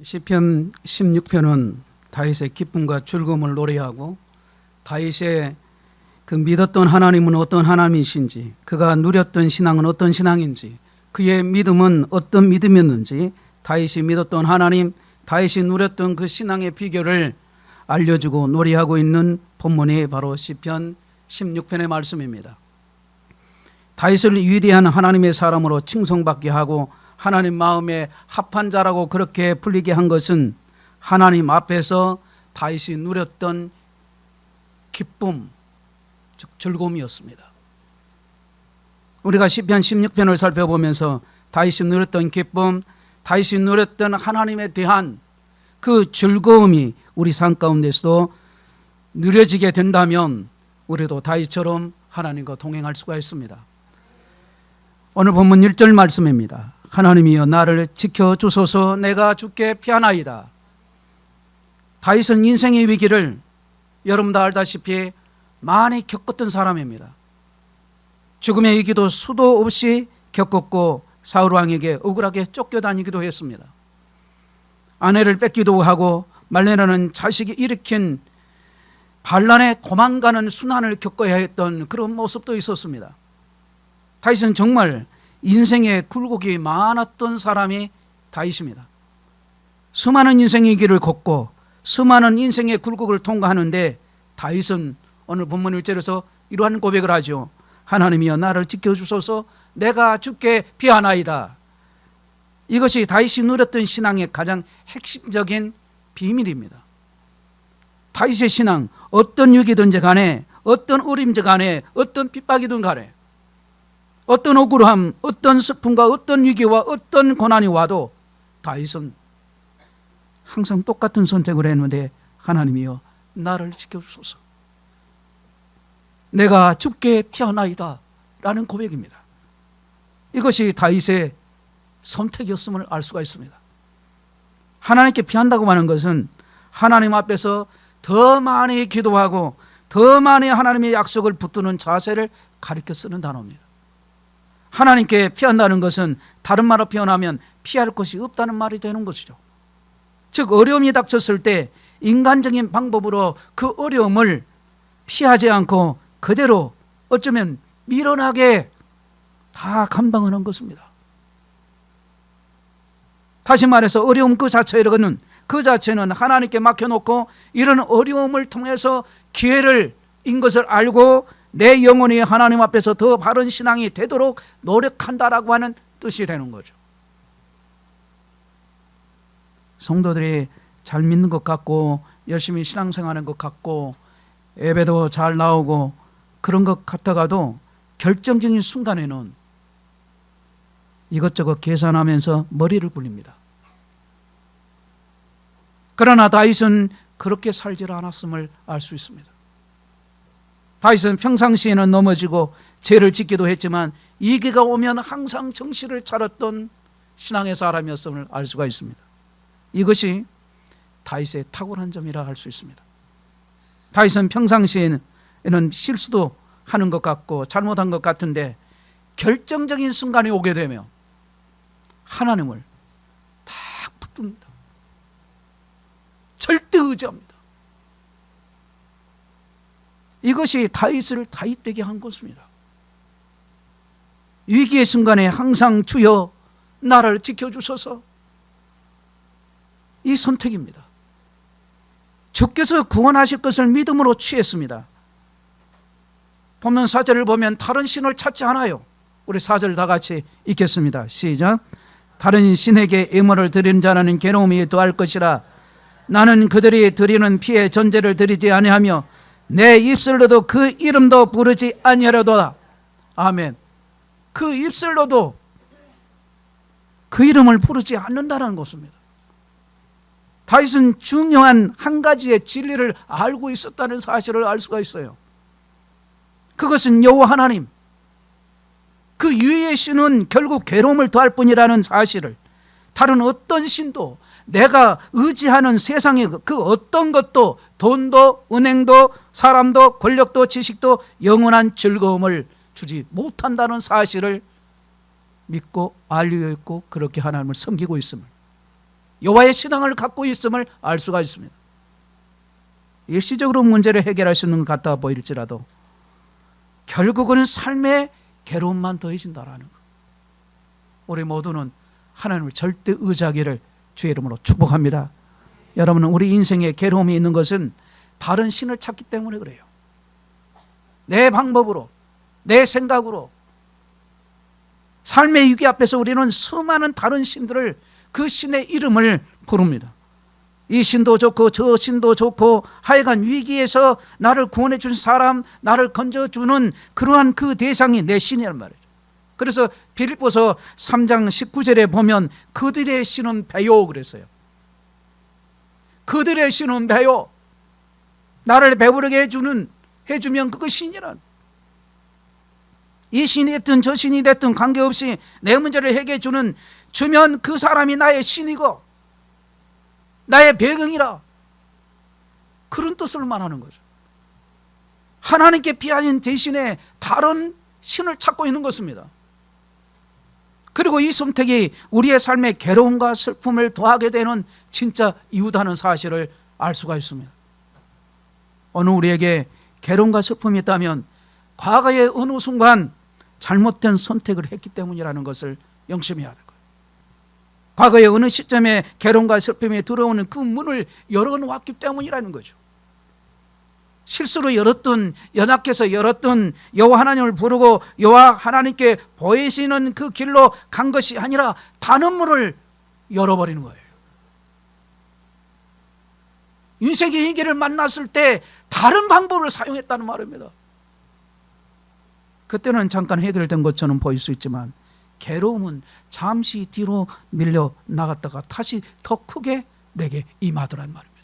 시편 16편은 다윗의 기쁨과 즐거움을 노래하고 다윗의 그 믿었던 하나님은 어떤 하나님이신지, 그가 누렸던 신앙은 어떤 신앙인지, 그의 믿음은 어떤 믿음이었는지, 다윗이 믿었던 하나님, 다윗이 누렸던 그 신앙의 비결을 알려주고 노래하고 있는 본문이 바로 시편 16편의 말씀입니다. 다윗을 위대한 하나님의 사람으로 칭송받게 하고 하나님 마음에 합한 자라고 그렇게 불리게 한 것은 하나님 앞에서 다윗이 누렸던 기쁨, 즉 즐거움이었습니다. 우리가 시편 16편을 살펴보면서 다윗이 누렸던 기쁨, 다윗이 누렸던 하나님에 대한 그 즐거움이 우리 삶 가운데서도 누려지게 된다면 우리도 다윗처럼 하나님과 동행할 수가 있습니다. 오늘 본문 1절 말씀입니다. 하나님이여 나를 지켜주소서. 내가 주께 피하나이다. 다윗은 인생의 위기를 여러분 다 알다시피 많이 겪었던 사람입니다. 죽음의 위기도 수도 없이 겪었고 사울 왕에게 억울하게 쫓겨다니기도 했습니다. 아내를 뺏기도 하고 말레나는 자식이 일으킨 반란에 도망가는 순환을 겪어야 했던 그런 모습도 있었습니다. 다윗은 정말 인생의 굴곡이 많았던 사람이 다윗입니다. 수많은 인생의 길을 걷고 수많은 인생의 굴곡을 통과하는데 다윗은 오늘 본문 1절에서 이러한 고백을 하죠. 하나님이여 나를 지켜주소서. 내가 주께 피하나이다. 이것이 다윗이 누렸던 신앙의 가장 핵심적인 비밀입니다. 다윗의 신앙, 어떤 위기든지 간에, 어떤 어림지 간에, 어떤 핍박이든 간에, 어떤 억울함, 어떤 슬픔과 어떤 위기와 어떤 고난이 와도 다윗은 항상 똑같은 선택을 했는데 하나님이여 나를 지켜주소서. 내가 주께 피하나이다 라는 고백입니다. 이것이 다윗의 선택이었음을 알 수가 있습니다. 하나님께 피한다고 하는 것은 하나님 앞에서 더 많이 기도하고 더 많이 하나님의 약속을 붙드는 자세를 가리켜 쓰는 단어입니다. 하나님께 피한다는 것은 다른 말로 표현하면 피할 곳이 없다는 말이 되는 것이죠. 즉 어려움이 닥쳤을 때 인간적인 방법으로 그 어려움을 피하지 않고 그대로 어쩌면 미련하게 다 감당하는 것입니다. 다시 말해서 어려움 그 자체는 하나님께 맡겨놓고 이런 어려움을 통해서 기회를 인 것을 알고 내 영혼이 하나님 앞에서 더 바른 신앙이 되도록 노력한다라고 하는 뜻이 되는 거죠. 성도들이 잘 믿는 것 같고 열심히 신앙생활하는 것 같고 예배도 잘 나오고 그런 것 같다가도 결정적인 순간에는 이것저것 계산하면서 머리를 굴립니다. 그러나 다윗은 그렇게 살지 않았음을 알 수 있습니다. 다윗은 평상시에는 넘어지고 죄를 짓기도 했지만 위기가 오면 항상 정신을 차렸던 신앙의 사람이었음을 알 수가 있습니다. 이것이 다윗의 탁월한 점이라 할 수 있습니다. 다윗은 평상시에는 실수도 하는 것 같고 잘못한 것 같은데 결정적인 순간이 오게 되면 하나님을 딱 붙듭니다. 절대 의지합니다. 이것이 다윗을 다윗되게 한 것입니다. 위기의 순간에 항상 주여 나를 지켜주소서. 이 선택입니다. 주께서 구원하실 것을 믿음으로 취했습니다. 본문 4절을 보면 다른 신을 찾지 않아요. 우리 4절 다 같이 읽겠습니다. 시작. 다른 신에게 예물을 드리는 자는 괴로움이 더할 것이라. 나는 그들이 드리는 피에 전제를 드리지 아니하며 내 입술로도 그 이름도 부르지 아니하려도다. 아멘. 그 입술로도 그 이름을 부르지 않는다는 것입니다. 다윗은 중요한 한 가지의 진리를 알고 있었다는 사실을 알 수가 있어요. 그것은 여호와 하나님, 그 유일의 신은 결국 괴로움을 더할 뿐이라는 사실을 다른 어떤 신도 내가 의지하는 세상의 그 어떤 것도 돈도 은행도 사람도 권력도 지식도 영원한 즐거움을 주지 못한다는 사실을 믿고 알려 있고 그렇게 하나님을 섬기고 있음을 여호와의 신앙을 갖고 있음을 알 수가 있습니다. 일시적으로 문제를 해결할 수 있는 것 같아 보일지라도 결국은 삶의 괴로움만 더해진다라는 것. 우리 모두는 하나님을 절대 의지하기를 주의 이름으로 축복합니다. 여러분은 우리 인생에 괴로움이 있는 것은 다른 신을 찾기 때문에 그래요. 내 방법으로, 내 생각으로. 삶의 위기 앞에서 우리는 수많은 다른 신들을, 그 신의 이름을 부릅니다. 이 신도 좋고 저 신도 좋고, 하여간 위기에서 나를 구원해 준 사람, 나를 건져주는 그러한 그 대상이 내 신이란 말이에요. 그래서 빌립보서 3장 19절에 보면 그들의 신은 배요 그랬어요. 그들의 신은 배요. 나를 배부르게 해주면 그거 신이란. 이 신이 됐든 저 신이 됐든 관계없이 내 문제를 해결해 주면 그 사람이 나의 신이고 나의 배경이라, 그런 뜻을 말하는 거죠. 하나님께 비하인 대신에 다른 신을 찾고 있는 것입니다. 그리고 이 선택이 우리의 삶에 괴로움과 슬픔을 더하게 되는 진짜 이유다는 사실을 알 수가 있습니다. 어느 우리에게 괴로움과 슬픔이 있다면 과거의 어느 순간 잘못된 선택을 했기 때문이라는 것을 명심해야 할 거예요. 과거의 어느 시점에 괴로움과 슬픔이 들어오는 그 문을 열어놓았기 때문이라는 거죠. 실수로 열었던, 연약해서 열었던, 여호와 하나님을 부르고 여호와 하나님께 보이시는 그 길로 간 것이 아니라 다른 문을 열어버리는 거예요. 인생의 위기를 만났을 때 다른 방법을 사용했다는 말입니다. 그때는 잠깐 해결된 것처럼 보일 수 있지만 괴로움은 잠시 뒤로 밀려 나갔다가 다시 더 크게 내게 임하더란 말입니다.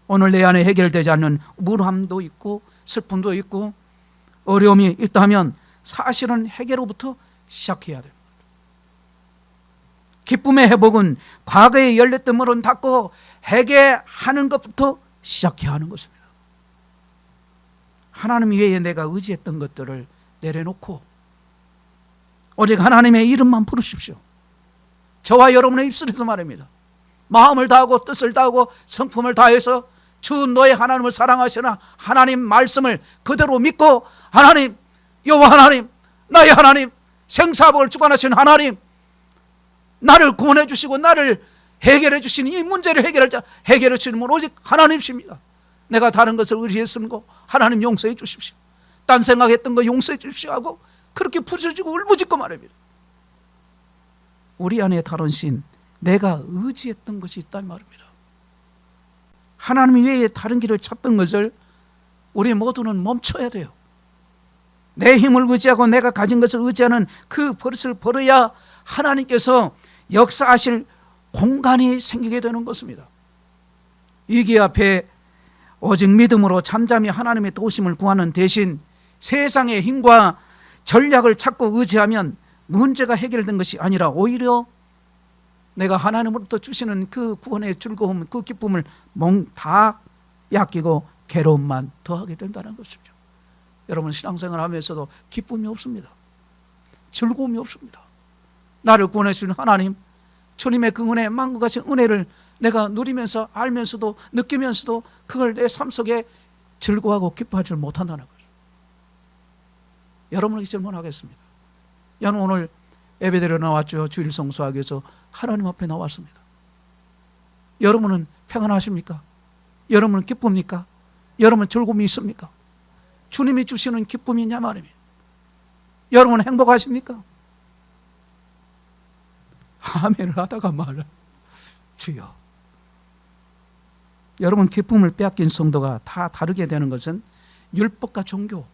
오늘 내 안에 해결되지 않는 우울함도 있고 슬픔도 있고 어려움이 있다면 사실은 해결로부터 시작해야 됩니다. 기쁨의 회복은 과거에 열렸던 문은 닫고 회개하는 것부터 시작해야 하는 것입니다. 하나님 외에 내가 의지했던 것들을 내려놓고 오직 하나님의 이름만 부르십시오. 저와 여러분의 입술에서 말입니다. 마음을 다하고 뜻을 다하고 성품을 다해서 주 너의 하나님을 사랑하시나 하나님 말씀을 그대로 믿고, 하나님, 여호와 하나님, 나의 하나님, 생사복을 주관하신 하나님, 나를 구원해 주시고 나를 해결해 주시는 이 문제를 해결해 주시는 분 오직 하나님이십니다. 내가 다른 것을 의지했는 거 하나님 용서해 주십시오. 딴 생각했던 거 용서해 주십시오 하고 그렇게 부서지고 울부짖고 말입니다. 우리 안에 다른 신, 내가 의지했던 것이 있단 말입니다. 하나님 외에 다른 길을 찾던 것을 우리 모두는 멈춰야 돼요. 내 힘을 의지하고 내가 가진 것을 의지하는 그 버릇을 버려야 하나님께서 역사하실 공간이 생기게 되는 것입니다. 위기 앞에 오직 믿음으로 잠잠히 하나님의 도우심을 구하는 대신 세상의 힘과 전략을 찾고 의지하면 문제가 해결된 것이 아니라 오히려 내가 하나님으로부터 주시는 그 구원의 즐거움, 그 기쁨을 다 약기고 괴로움만 더하게 된다는 것이죠. 여러분, 신앙생활 하면서도 기쁨이 없습니다. 즐거움이 없습니다. 나를 구원해 주신 하나님, 주님의 그 은혜, 만국하신 은혜를 내가 누리면서 알면서도 느끼면서도 그걸 내 삶 속에 즐거워하고 기뻐하지 못한다는 거죠. 여러분에게 질문하겠습니다. 저는 오늘 예배드려 나왔죠. 주일 성수하기 위해서 하나님 앞에 나왔습니다. 여러분은 평안하십니까? 여러분은 기쁩니까? 여러분은 즐거움이 있습니까? 주님이 주시는 기쁨이냐 말입니다. 여러분은 행복하십니까? 아멘을 하다가 말을 주여. 여러분, 기쁨을 빼앗긴 성도가 다 다르게 되는 것은 율법과 종교,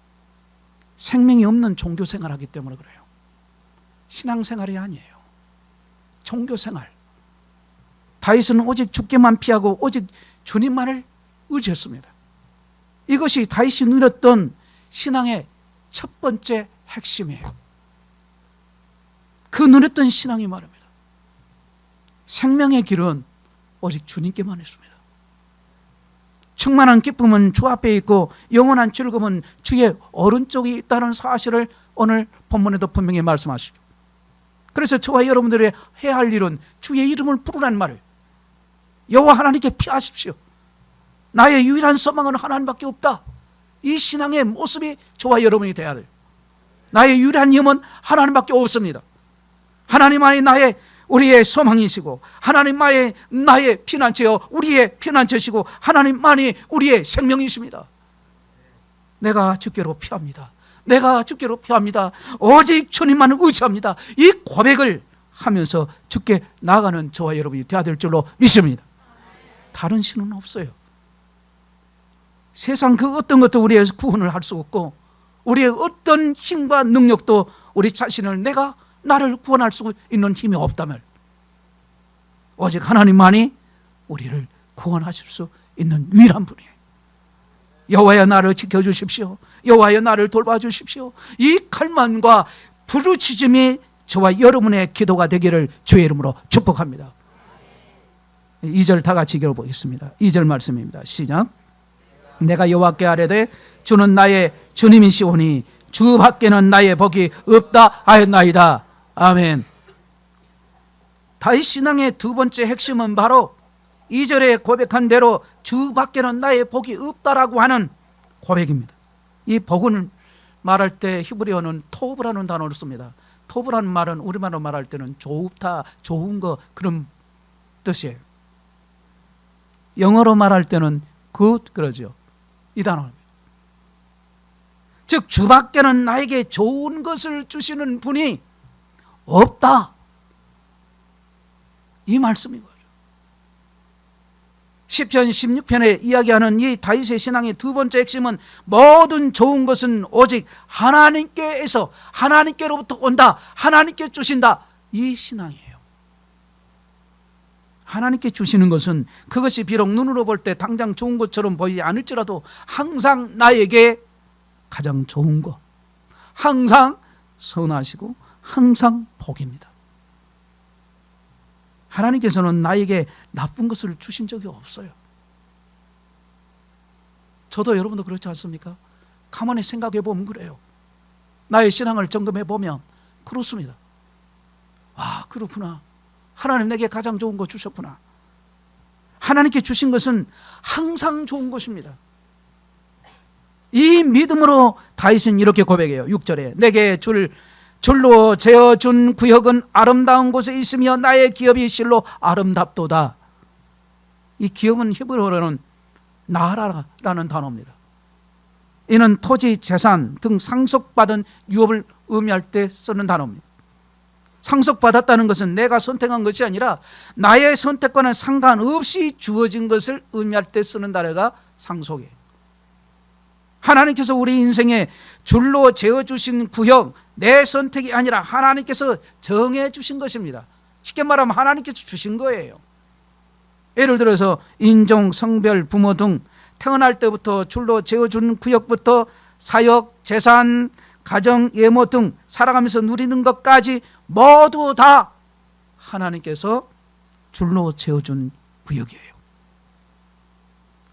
생명이 없는 종교 생활하기 때문에 그래요. 신앙생활이 아니에요. 종교생활. 다윗은 오직 죽게만 피하고 오직 주님만을 의지했습니다. 이것이 다윗이 누렸던 신앙의 첫 번째 핵심이에요. 그 누렸던 신앙이 말입니다. 생명의 길은 오직 주님께만 있습니다. 충만한 기쁨은 주 앞에 있고 영원한 즐거움은 주의 오른쪽에 있다는 사실을 오늘 본문에도 분명히 말씀하시죠. 그래서 저와 여러분들이 해야 할 일은 주의 이름을 부르라는 말을, 여호와 하나님께 피하십시오. 나의 유일한 소망은 하나님밖에 없다. 이 신앙의 모습이 저와 여러분이 돼야 돼요. 나의 유일한 힘은 하나님밖에 없습니다. 하나님만이 우리의 소망이시고, 하나님만이 나의 피난처요 우리의 피난처시고, 하나님만이 우리의 생명이십니다. 내가 주께로 피합니다. 내가 주께로 피합니다. 오직 주님만 의지합니다. 이 고백을 하면서 주께 나아가는 저와 여러분이 되어야 될 줄로 믿습니다. 다른 신은 없어요. 세상 그 어떤 것도 우리의 구원을 할 수 없고, 우리의 어떤 힘과 능력도 우리 자신을 나를 구원할 수 있는 힘이 없다면, 오직 하나님만이 우리를 구원하실 수 있는 유일한 분이에요. 여호와여 나를 지켜주십시오. 여호와여 나를 돌봐주십시오. 이 갈망과 부르짖음이 저와 여러분의 기도가 되기를 주의 이름으로 축복합니다. 2절 다 같이 읽어보겠습니다. 2절 말씀입니다. 시작. 내가 여호와께 아뢰되 주는 나의 주님이시오니 주 밖에는 나의 복이 없다 하였나이다. 아멘. 다윗 신앙의 두 번째 핵심은 바로 2절에 고백한 대로 주 밖에는 나의 복이 없다라고 하는 고백입니다. 이 복을 말할 때 히브리어는 토브라는 단어를 씁니다. 토브라는 말은 우리말로 말할 때는 좋다, 좋은 거, 그런 뜻이에요. 영어로 말할 때는 good 그러죠. 이 단어입니다. 즉 주 밖에는 나에게 좋은 것을 주시는 분이 없다, 이 말씀인 거죠. 시편 16편에 이야기하는 이 다윗의 신앙의 두 번째 핵심은 모든 좋은 것은 오직 하나님께서, 하나님께로부터 온다, 하나님께 주신다, 이 신앙이에요. 하나님께 주시는 것은 그것이 비록 눈으로 볼 때 당장 좋은 것처럼 보이지 않을지라도 항상 나에게 가장 좋은 것, 항상 선하시고 항상 복입니다. 하나님께서는 나에게 나쁜 것을 주신 적이 없어요. 저도 여러분도 그렇지 않습니까? 가만히 생각해 보면 그래요. 나의 신앙을 점검해 보면 그렇습니다. 아, 그렇구나. 하나님 내게 가장 좋은 거 주셨구나. 하나님께 주신 것은 항상 좋은 것입니다. 이 믿음으로 다윗은 이렇게 고백해요. 6절에 내게 줄로 재어준 구역은 아름다운 곳에 있으며 나의 기업이 실로 아름답도다. 이 기업은 히브리어로는 나라라는 단어입니다. 이는 토지, 재산 등 상속받은 유업을 의미할 때 쓰는 단어입니다. 상속받았다는 것은 내가 선택한 것이 아니라 나의 선택과는 상관없이 주어진 것을 의미할 때 쓰는 단어가 상속이에요. 하나님께서 우리 인생에 줄로 재어주신 구역, 내 선택이 아니라 하나님께서 정해주신 것입니다. 쉽게 말하면 하나님께서 주신 거예요. 예를 들어서 인종, 성별, 부모 등 태어날 때부터 줄로 재어준 구역부터 사역, 재산, 가정, 예모 등 살아가면서 누리는 것까지 모두 다 하나님께서 줄로 재어준 구역이에요.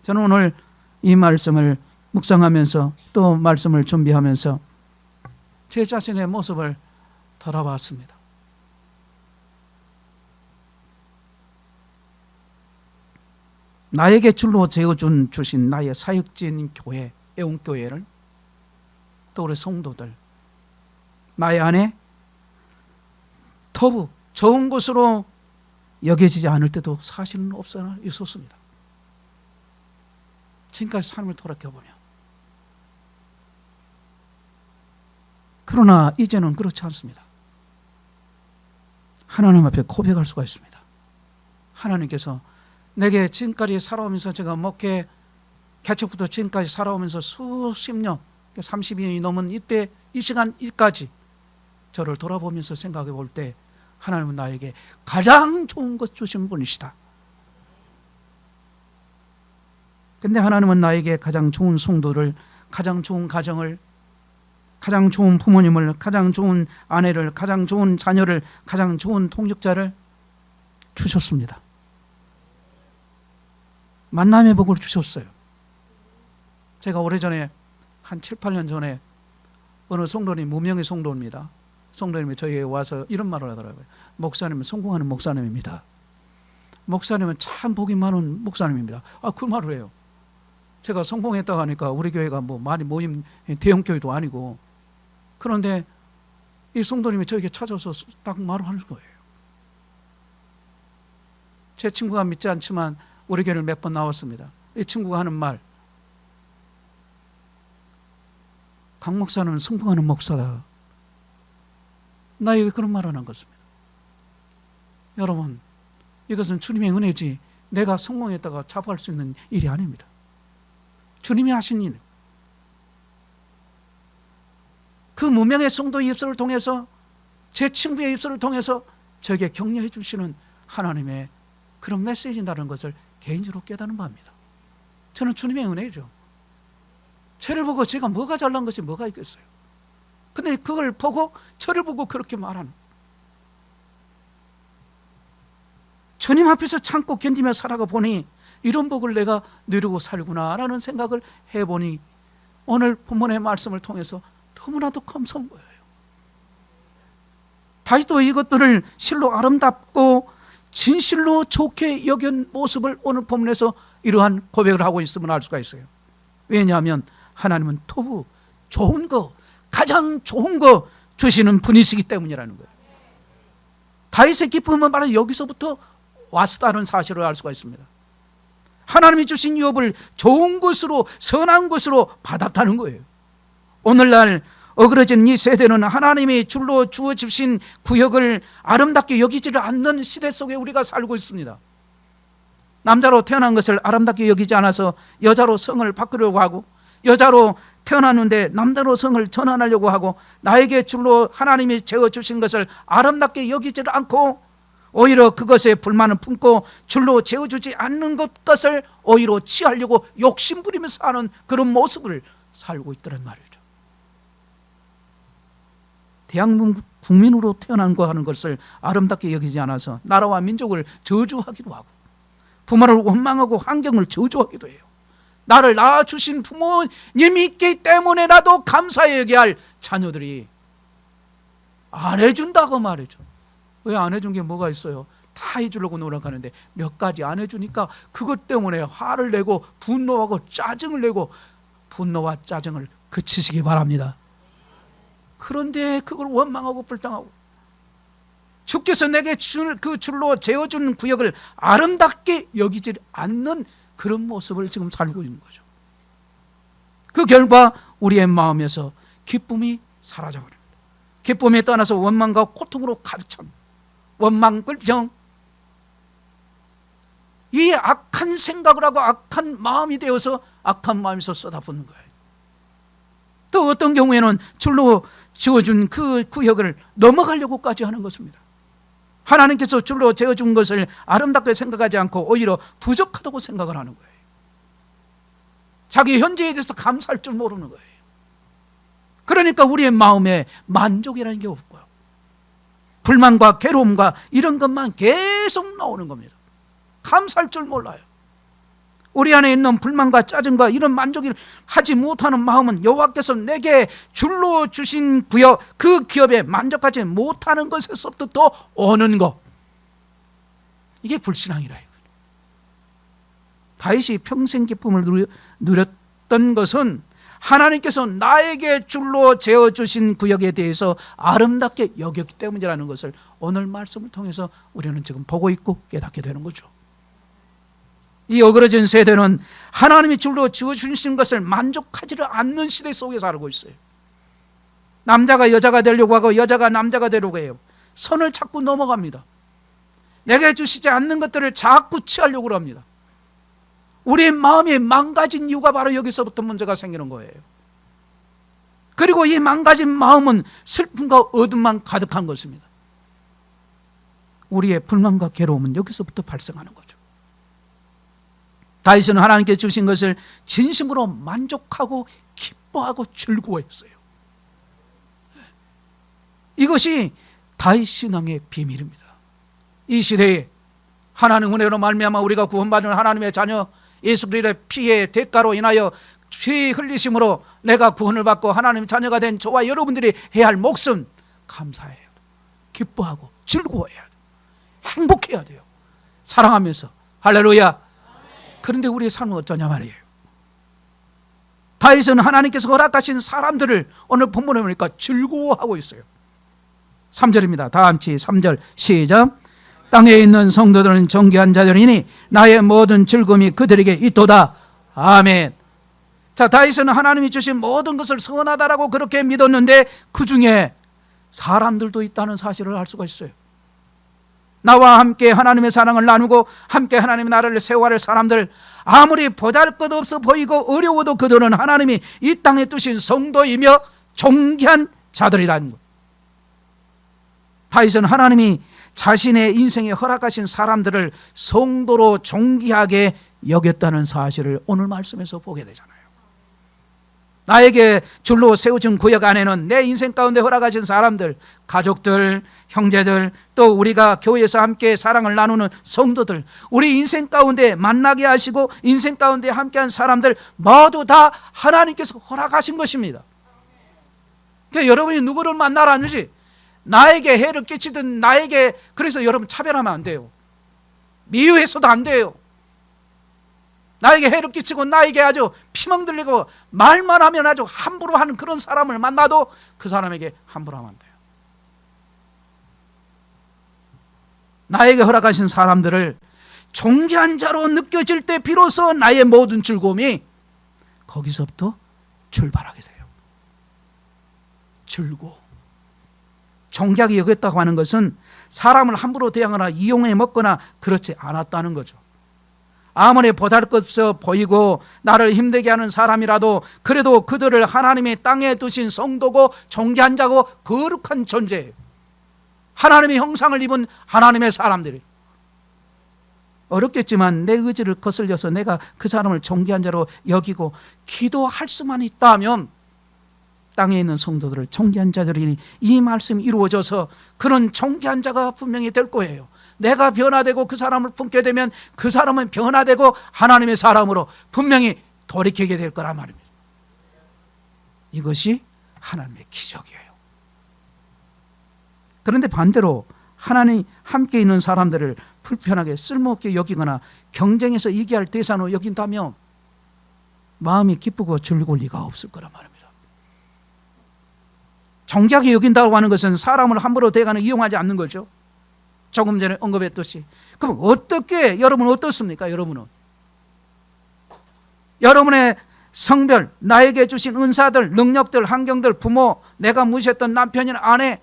저는 오늘 이 말씀을 묵상하면서 또 말씀을 준비하면서 제 자신의 모습을 돌아봤습니다. 나에게 줄로 주신 나의 사역지인 교회, 애원교회를, 또 우리 성도들, 나의 안에 터부, 좋은 곳으로 여겨지지 않을 때도 사실은 있었습니다. 지금까지 삶을 돌아켜보면. 그러나 이제는 그렇지 않습니다. 하나님 앞에 고백할 수가 있습니다. 하나님께서 내게 지금까지 살아오면서, 제가 목회 개척부터 지금까지 살아오면서 수십 년, 30년이 넘은 이때 이 시간까지 저를 돌아보면서 생각해 볼 때 하나님은 나에게 가장 좋은 것 주신 분이시다. 근데 하나님은 나에게 가장 좋은 성도를, 가장 좋은 가정을, 가장 좋은 부모님을, 가장 좋은 아내를, 가장 좋은 자녀를, 가장 좋은 통역자를 주셨습니다. 만남의 복을 주셨어요. 제가 오래전에 한 7, 8년 전에 어느 성도님, 무명의 성도입니다. 성도님이 저에게 와서 이런 말을 하더라고요. 목사님은 성공하는 목사님입니다. 목사님은 참 복이 많은 목사님입니다. 그 말을 해요. 제가 성공했다고 하니까 우리 교회가 뭐 많이 모임 대형 교회도 아니고, 그런데 이 성도님이 저에게 찾아서 딱 말을 하는 거예요. 제 친구가 믿지 않지만 우리 교회를 몇 번 나왔습니다. 이 친구가 하는 말, 강 목사는 성공하는 목사다. 나에게 그런 말을 한 것입니다. 여러분, 이것은 주님의 은혜지 내가 성공했다가 자부할 수 있는 일이 아닙니다. 주님이 하신 일, 그 무명의 성도의 입술을 통해서, 제 친구의 입술을 통해서 저에게 격려해 주시는 하나님의 그런 메시지라는 것을 개인적으로 깨닫는 바입니다. 저는 주님의 은혜죠. 저를 보고 제가 뭐가 잘난 것이 뭐가 있겠어요. 근데 그걸 보고 저를 보고 그렇게 말하는, 주님 앞에서 참고 견디며 살아가 보니 이런 복을 내가 누리고 살구나라는 생각을 해보니 오늘 본문의 말씀을 통해서 너무나도 감사한 거예요. 다시도 이것들을 실로 아름답고 진실로 좋게 여긴 모습을 오늘 본문에서 이러한 고백을 하고 있음을 알 수가 있어요. 왜냐하면 하나님은 토부, 좋은 거, 가장 좋은 거 주시는 분이시기 때문이라는 거예요. 다윗의 기쁨은 바로 여기서부터 왔다는 사실을 알 수가 있습니다. 하나님이 주신 유업을 좋은 것으로, 선한 것으로 받았다는 거예요. 오늘날 어그러진 이 세대는 하나님이 줄로 주어 주신 구역을 아름답게 여기지를 않는 시대 속에 우리가 살고 있습니다. 남자로 태어난 것을 아름답게 여기지 않아서 여자로 성을 바꾸려고 하고, 여자로 태어났는데 남자로 성을 전환하려고 하고, 나에게 줄로 하나님이 재어주신 것을 아름답게 여기지를 않고 오히려 그것에 불만을 품고 줄로 재어주지 않는 것을 오히려 취하려고 욕심부리면서 사는 그런 모습을 살고 있더란 말이죠. 대한민국 국민으로 태어난 거 하는 것을 아름답게 여기지 않아서 나라와 민족을 저주하기도 하고, 부모를 원망하고 환경을 저주하기도 해요. 나를 낳아주신 부모님이 있기 때문에 나도 감사히 여겨야 할 자녀들이 안 해준다고 말이죠. 왜 안 해준 게 뭐가 있어요? 다 해주려고 노력하는데 몇 가지 안 해주니까 그것 때문에 화를 내고 분노하고 짜증을 내고, 분노와 짜증을 그치시기 바랍니다. 그런데 그걸 원망하고 불평하고, 주께서 내게 그 줄로 재어준 구역을 아름답게 여기지 않는 그런 모습을 지금 살고 있는 거죠. 그 결과 우리의 마음에서 기쁨이 사라져버립니다. 기쁨이 떠나서 원망과 고통으로 가득 찹니다. 원망, 불평, 이 악한 생각을 하고 악한 마음이 되어서 악한 마음에서 쏟아붓는 거예요. 또 어떤 경우에는 줄로 지어준 그 구역을 넘어가려고까지 하는 것입니다. 하나님께서 줄로 재어준 것을 아름답게 생각하지 않고 오히려 부족하다고 생각을 하는 거예요. 자기 현재에 대해서 감사할 줄 모르는 거예요. 그러니까 우리의 마음에 만족이라는 게 없고요, 불만과 괴로움과 이런 것만 계속 나오는 겁니다. 감사할 줄 몰라요. 우리 안에 있는 불만과 짜증과 이런 만족을 하지 못하는 마음은 여호와께서 내게 줄로 주신 구역, 그 기업에 만족하지 못하는 것에서부터 오는 것, 이게 불신앙이라. 다윗이 평생 기쁨을 누렸던 것은 하나님께서 나에게 줄로 재어주신 구역에 대해서 아름답게 여겼기 때문이라는 것을 오늘 말씀을 통해서 우리는 지금 보고 있고 깨닫게 되는 거죠. 이 어그러진 세대는 하나님이 줄로 지어주신 것을 만족하지를 않는 시대 속에 살고 있어요. 남자가 여자가 되려고 하고 여자가 남자가 되려고 해요. 선을 자꾸 넘어갑니다. 내게 주시지 않는 것들을 자꾸 취하려고 합니다. 우리의 마음이 망가진 이유가 바로 여기서부터 문제가 생기는 거예요. 그리고 이 망가진 마음은 슬픔과 어둠만 가득한 것입니다. 우리의 불만과 괴로움은 여기서부터 발생하는 거죠. 다윗은 하나님께 주신 것을 진심으로 만족하고 기뻐하고 즐거워했어요. 이것이 다윗 신앙의 비밀입니다. 이 시대에 하나님 은혜로 말미암아 우리가 구원받은 하나님의 자녀, 예수 그리스도의 피의 대가로 인하여 피 흘리심으로 내가 구원을 받고 하나님의 자녀가 된 저와 여러분들이 해야 할 몫은 감사해야 돼요. 기뻐하고 즐거워해야 돼요. 행복해야 돼요. 사랑하면서. 할렐루야. 그런데 우리의 삶은 어떠냐 말이에요. 다윗은 하나님께서 허락하신 사람들을 오늘 본문에 보니까 즐거워하고 있어요. 3절입니다. 다 같이 3절 시작. 땅에 있는 성도들은 존귀한 자들이니 나의 모든 즐거움이 그들에게 있도다. 아멘. 자, 다윗은 하나님이 주신 모든 것을 선하다라고 그렇게 믿었는데 그 중에 사람들도 있다는 사실을 알 수가 있어요. 나와 함께 하나님의 사랑을 나누고 함께 하나님의 나라를 세워갈 사람들, 아무리 보잘것없어 보이고 어려워도 그들은 하나님이 이 땅에 두신 성도이며 존귀한 자들이라는 것. 다윗은 하나님이 자신의 인생에 허락하신 사람들을 성도로 존귀하게 여겼다는 사실을 오늘 말씀에서 보게 되잖아요. 나에게 줄로 세워진 구역 안에는 내 인생 가운데 허락하신 사람들, 가족들, 형제들, 또 우리가 교회에서 함께 사랑을 나누는 성도들, 우리 인생 가운데 만나게 하시고 인생 가운데 함께한 사람들 모두 다 하나님께서 허락하신 것입니다. 그러니까 여러분이 누구를 만나라는지, 나에게 해를 끼치든 나에게, 그래서 여러분 차별하면 안 돼요. 미워해서도 안 돼요. 나에게 해를 끼치고 나에게 아주 피멍 들리고 말만 하면 아주 함부로 하는 그런 사람을 만나도 그 사람에게 함부로 하면 안 돼요. 나에게 허락하신 사람들을 존귀한 자로 느껴질 때 비로소 나의 모든 즐거움이 거기서부터 출발하게 돼요. 즐거움. 존귀하게 여겼다고 하는 것은 사람을 함부로 대하거나 이용해 먹거나 그렇지 않았다는 거죠. 아무리 보잘것없어 보이고 나를 힘들게 하는 사람이라도 그래도 그들을 하나님의 땅에 두신 성도고 존귀한 자고 거룩한 존재예요. 하나님의 형상을 입은 하나님의 사람들이. 어렵겠지만 내 의지를 거슬려서 내가 그 사람을 존귀한 자로 여기고 기도할 수만 있다면 땅에 있는 성도들을 존귀한 자들이니 이 말씀이 이루어져서 그런 존귀한 자가 분명히 될 거예요. 내가 변화되고 그 사람을 품게 되면 그 사람은 변화되고 하나님의 사람으로 분명히 돌이키게 될 거란 말입니다. 이것이 하나님의 기적이에요. 그런데 반대로 하나님 함께 있는 사람들을 불편하게 쓸모없게 여기거나 경쟁에서 이기할 대상으로 여긴다면 마음이 기쁘고 즐거울 리가 없을 거란 말입니다. 존귀하게 여긴다고 하는 것은 사람을 함부로 대하거나 이용하지 않는 거죠. 조금 전에 언급했듯이. 그럼 어떻게, 여러분은 어떻습니까? 여러분의 성별, 나에게 주신 은사들, 능력들, 환경들, 부모, 내가 무시했던 남편이나 아내,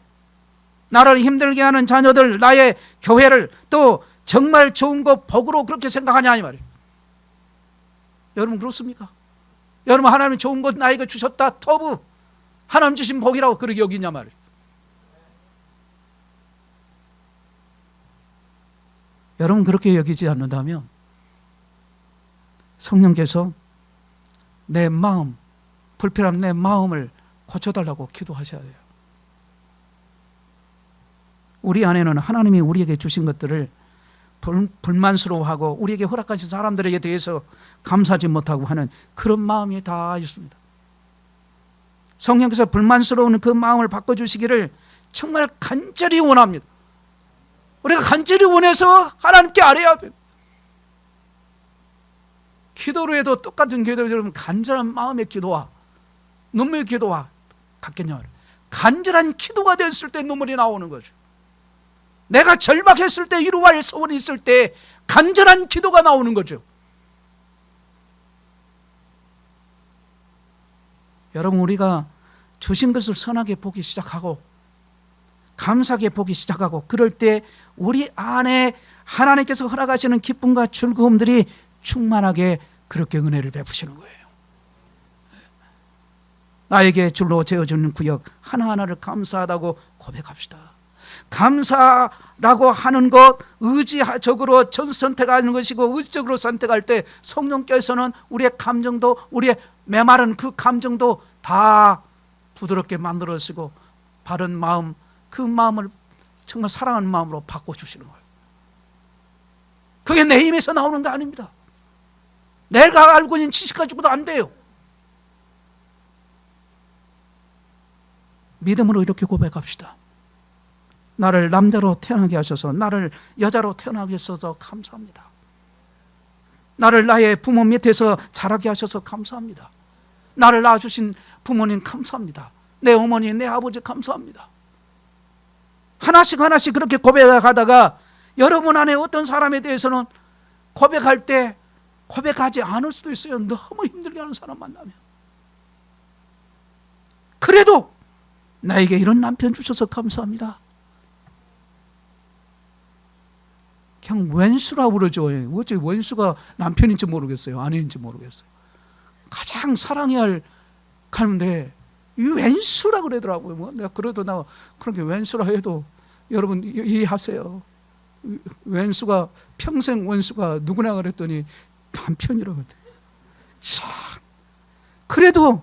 나를 힘들게 하는 자녀들, 나의 교회를 또 정말 좋은 거 복으로 그렇게 생각하냐 이 말이에요. 여러분 그렇습니까? 여러분 하나님이 좋은 것 나에게 주셨다, 터부 하나님 주신 복이라고 그렇게 여기냐 말이에요. 여러분 그렇게 여기지 않는다면 성령께서 내 마음, 불편한 내 마음을 고쳐달라고 기도하셔야 돼요. 우리 안에는 하나님이 우리에게 주신 것들을 불만스러워하고 우리에게 허락하신 사람들에게 대해서 감사하지 못하고 하는 그런 마음이 다 있습니다. 성령께서 불만스러운 그 마음을 바꿔주시기를 정말 간절히 원합니다. 우리가 간절히 원해서 하나님께 아뢰야 돼요. 기도로 해도 똑같은 기도로 여러분 간절한 마음의 기도와 눈물의 기도와 같겠냐. 간절한 기도가 됐을 때 눈물이 나오는 거죠. 내가 절박했을 때, 이루어갈 소원이 있을 때 간절한 기도가 나오는 거죠. 여러분 우리가 주신 것을 선하게 보기 시작하고 감사하게 보기 시작하고 그럴 때 우리 안에 하나님께서 허락하시는 기쁨과 즐거움들이 충만하게 그렇게 은혜를 베푸시는 거예요. 나에게 줄로 재어주는 구역 하나하나를 감사하다고 고백합시다. 감사라고 하는 것 의지적으로 선택하는 것이고 의지적으로 선택할 때 성령께서는 우리의 감정도 우리의 메마른 그 감정도 다 부드럽게 만들어지고 바른 마음, 그 마음을 정말 사랑하는 마음으로 바꿔주시는 거예요. 그게 내 힘에서 나오는 거 아닙니다. 내가 알고 있는 지식 가지고도 안 돼요. 믿음으로 이렇게 고백합시다. 나를 남자로 태어나게 하셔서 나를 여자로 태어나게 하셔서 감사합니다. 나를 나의 부모 밑에서 자라게 하셔서 감사합니다. 나를 낳아주신 부모님 감사합니다. 내 어머니, 내 아버지 감사합니다. 하나씩 하나씩 그렇게 고백하다가 여러분 안에 어떤 사람에 대해서는 고백할 때 고백하지 않을 수도 있어요. 너무 힘들게 하는 사람 만나면. 그래도 나에게 이런 남편 주셔서 감사합니다. 그냥 왼수라고 그러죠. 어째 왼수가 남편인지 모르겠어요. 아내인지 모르겠어요. 가장 사랑해야 할 가는데 이 왼수라고 그러더라고요. 뭐 내가 그래도 나 그렇게 왼수라 해도 여러분 이해하세요. 왼수가 평생 왼수가 누구나 그랬더니 남편이라고 그래요. 참, 그래도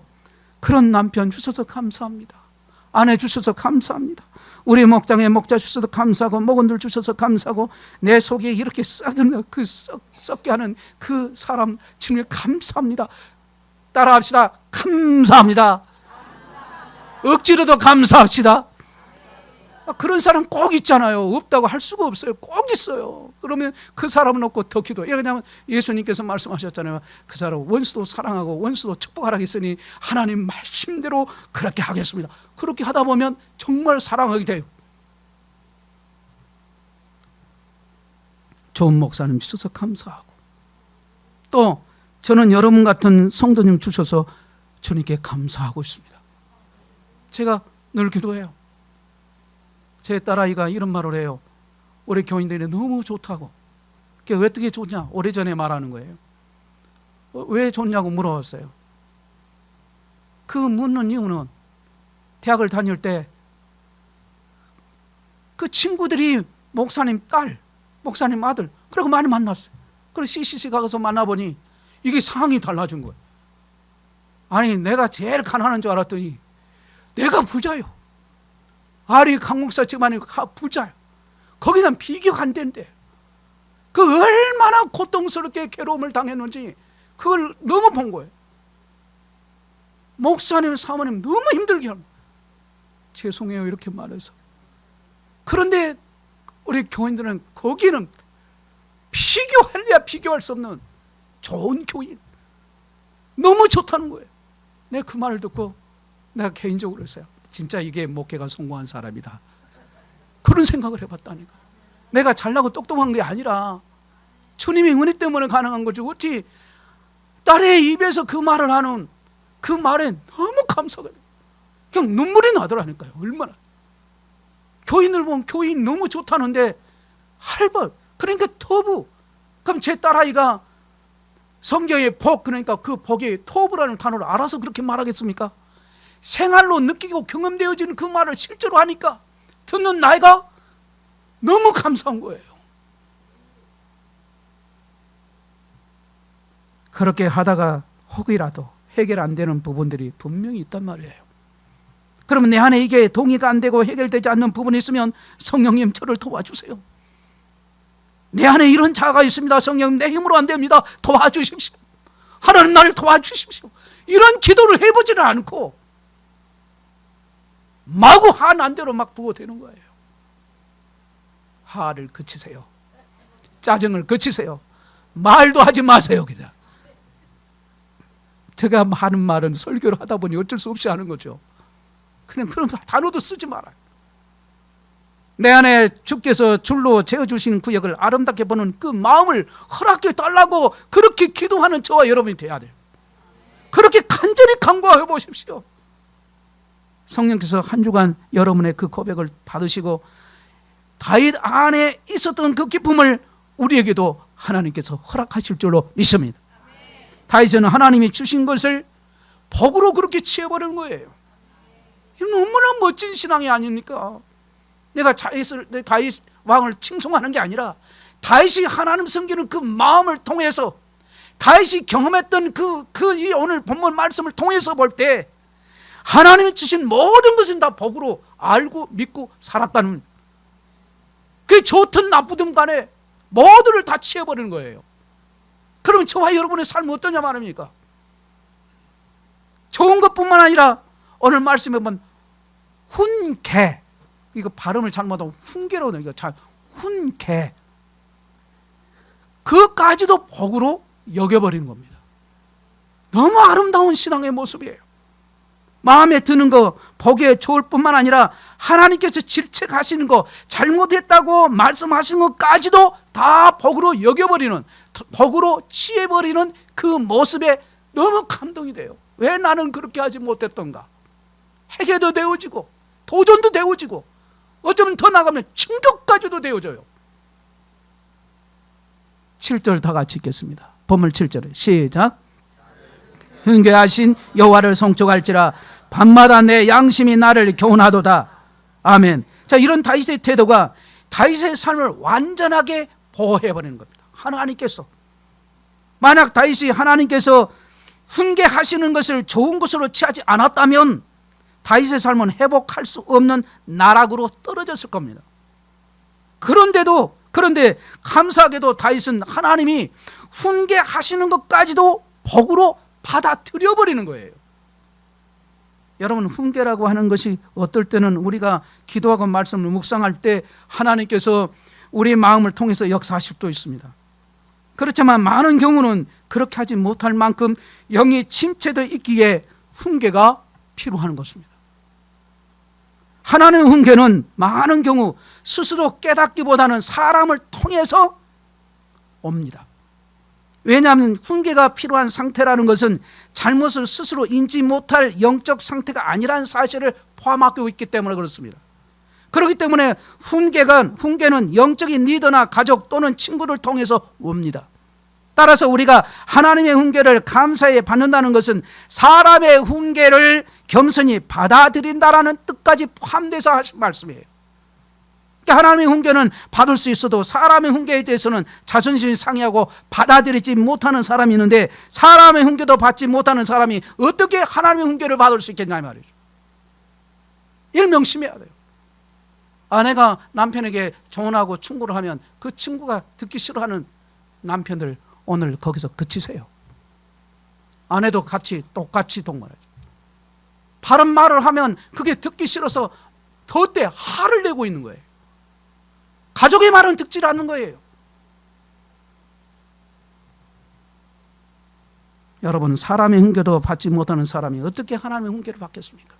그런 남편 주셔서 감사합니다. 아내 주셔서 감사합니다. 우리 목장에 목자 주셔서 감사하고 목원들 주셔서 감사하고 내 속에 이렇게 썩는 그 썩게 하는 그 사람 주님 감사합니다. 따라합시다. 감사합니다. 억지로도 감사합시다. 그런 사람 꼭 있잖아요. 없다고 할 수가 없어요. 꼭 있어요. 그러면 그 사람은 없고 더 기도해. 왜냐하면 예수님께서 말씀하셨잖아요. 그 사람 원수도 사랑하고 원수도 축복하라 했으니 하나님 말씀대로 그렇게 하겠습니다. 그렇게 하다 보면 정말 사랑하게 돼요. 좋은 목사님 주셔서 감사하고 또 저는 여러분 같은 성도님 주셔서 주님께 감사하고 있습니다. 제가 늘 기도해요. 제 딸아이가 이런 말을 해요. 우리 교인들이 너무 좋다고. 그게 왜 어떻게 좋냐? 오래전에 말하는 거예요. 왜 좋냐고 물어봤어요. 그 묻는 이유는 대학을 다닐 때 그 친구들이 목사님 딸, 목사님 아들 그러고 많이 만났어요. 그래서 CCC 가서 만나보니 이게 상황이 달라진 거예요. 아니 내가 제일 가난한 줄 알았더니 내가 부자요. 아리 강목사 집안이 부자요. 거기다 비교가 안 된대. 그 얼마나 고통스럽게 괴로움을 당했는지 그걸 너무 본 거예요. 목사님, 사모님 너무 힘들게 하는 거예요. 죄송해요 이렇게 말해서. 그런데 우리 교인들은 거기는 비교할래야 비교할 수 없는 좋은 교인. 너무 좋다는 거예요. 내가 그 말을 듣고 내가 개인적으로 했어요. 진짜 이게 목회가 성공한 사람이다. 그런 생각을 해봤다니까. 내가 잘나고 똑똑한 게 아니라 주님의 은혜 때문에 가능한 거지. 어찌 딸의 입에서 그 말을 하는 그 말에 너무 감사가 돼요. 그냥 눈물이 나더라니까요. 얼마나. 교인을 보면 교인 너무 좋다는데 할벌 그러니까 터부. 그럼 제 딸아이가 성경의 복 그러니까 그 복이 터부라는 단어를 알아서 그렇게 말하겠습니까? 생활로 느끼고 경험되어지는 그 말을 실제로 하니까 듣는 나이가 너무 감사한 거예요. 그렇게 하다가 혹이라도 해결 안 되는 부분들이 분명히 있단 말이에요. 그러면 내 안에 이게 동의가 안 되고 해결되지 않는 부분이 있으면 성령님 저를 도와주세요. 내 안에 이런 자가 있습니다. 성령님 내 힘으로 안 됩니다. 도와주십시오. 하나님 나를 도와주십시오. 이런 기도를 해보지는 않고 마구 화난대로 막 부어대는 거예요. 화를 그치세요. 짜증을 그치세요. 말도 하지 마세요. 그냥 제가 하는 말은 설교를 하다 보니 어쩔 수 없이 하는 거죠. 그냥 그런 단어도 쓰지 말아요. 내 안에 주께서 줄로 재어주신 구역을 아름답게 보는 그 마음을 허락해 달라고 그렇게 기도하는 저와 여러분이 돼야 돼요. 그렇게 간절히 간구해 보십시오. 성령께서 한 주간 여러분의 그 고백을 받으시고 다윗 안에 있었던 그 기쁨을 우리에게도 하나님께서 허락하실 줄로 믿습니다. 다윗은 하나님이 주신 것을 복으로 그렇게 취해버리는 거예요. 너무나 멋진 신앙이 아닙니까? 내가 다윗 왕을 칭송하는 게 아니라 다윗이 하나님 섬기는 그 마음을 통해서 다윗이 경험했던 이 오늘 본문 말씀을 통해서 볼 때 하나님이 주신 모든 것은 다 복으로 알고 믿고 살았다는 그 좋든 나쁘든 간에 모두를 다 취해버리는 거예요. 그러면 저와 여러분의 삶은 어떠냐 말입니까? 좋은 것뿐만 아니라 오늘 말씀에 보면 훈계 이거 발음을 잘못하면 훈계로 이거 잘 훈계. 그까지도 복으로 여겨버리는 겁니다. 너무 아름다운 신앙의 모습이에요. 마음에 드는 거 보기에 좋을 뿐만 아니라 하나님께서 질책하시는 거, 잘못했다고 말씀하시는 것까지도 다 복으로 여겨버리는, 복으로 취해버리는 그 모습에 너무 감동이 돼요. 왜 나는 그렇게 하지 못했던가? 회개도 되어지고 도전도 되어지고 어쩌면 더 나가면 충격까지도 되어져요. 7절 다 같이 읽겠습니다. 본문 7절을 시작. 훈계하신 여호와를 송축할지라 밤마다 내 양심이 나를 교훈하도다. 아멘. 자, 이런 다윗의 태도가 다윗의 삶을 완전하게 보호해버리는 겁니다. 하나님께서 만약 다윗이 하나님께서 훈계하시는 것을 좋은 것으로 취하지 않았다면 다윗의 삶은 회복할 수 없는 나락으로 떨어졌을 겁니다. 그런데 감사하게도 다윗은 하나님이 훈계하시는 것까지도 복으로 받아들여버리는 거예요. 여러분, 훈계라고 하는 것이 어떨 때는 우리가 기도하고 말씀을 묵상할 때 하나님께서 우리의 마음을 통해서 역사하실 수도 있습니다. 그렇지만 많은 경우는 그렇게 하지 못할 만큼 영이 침체되어 있기에 훈계가 필요한 것입니다. 하나님의 훈계는 많은 경우 스스로 깨닫기보다는 사람을 통해서 옵니다. 왜냐하면 훈계가 필요한 상태라는 것은 잘못을 스스로 인지 못할 영적 상태가 아니라는 사실을 포함하고 있기 때문에 그렇습니다. 그렇기 때문에 훈계는 영적인 리더나 가족 또는 친구를 통해서 옵니다. 따라서 우리가 하나님의 훈계를 감사히 받는다는 것은 사람의 훈계를 겸손히 받아들인다라는 뜻까지 포함돼서 하신 말씀이에요. 그러니까 하나님의 훈계는 받을 수 있어도 사람의 훈계에 대해서는 자존심이 상해하고 받아들이지 못하는 사람이 있는데 사람의 훈계도 받지 못하는 사람이 어떻게 하나님의 훈계를 받을 수 있겠냐 말이죠. 이를 명심해야 돼요. 아내가 남편에게 조언하고 충고를 하면 그 친구가 듣기 싫어하는 남편들 오늘 거기서 그치세요. 아내도 똑같이 동반하죠. 바른 말을 하면 그게 듣기 싫어서 덧대 화를 내고 있는 거예요. 가족의 말은 듣지 않는 거예요. 여러분, 사람의 훈계도 받지 못하는 사람이 어떻게 하나님의 훈계를 받겠습니까?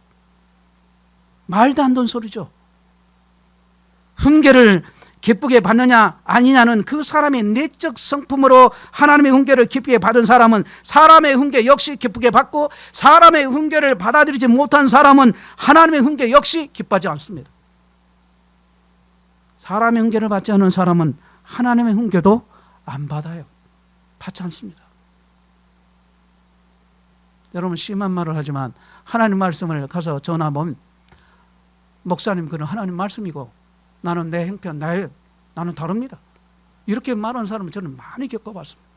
말도 안 되는 소리죠. 훈계를 기쁘게 받느냐 아니냐는 그 사람의 내적 성품으로 하나님의 훈계를 기쁘게 받은 사람은 사람의 훈계 역시 기쁘게 받고 사람의 훈계를 받아들이지 못한 사람은 하나님의 훈계 역시 기뻐하지 않습니다. 사람의 훈계를 받지 않은 사람은 하나님의 훈계도 안 받아요. 받지 않습니다. 여러분, 심한 말을 하지만 하나님 말씀을 가서 전하면 목사님 그는 하나님 말씀이고 나는 내 형편, 나는 다릅니다. 이렇게 말하는 사람을 저는 많이 겪어봤습니다.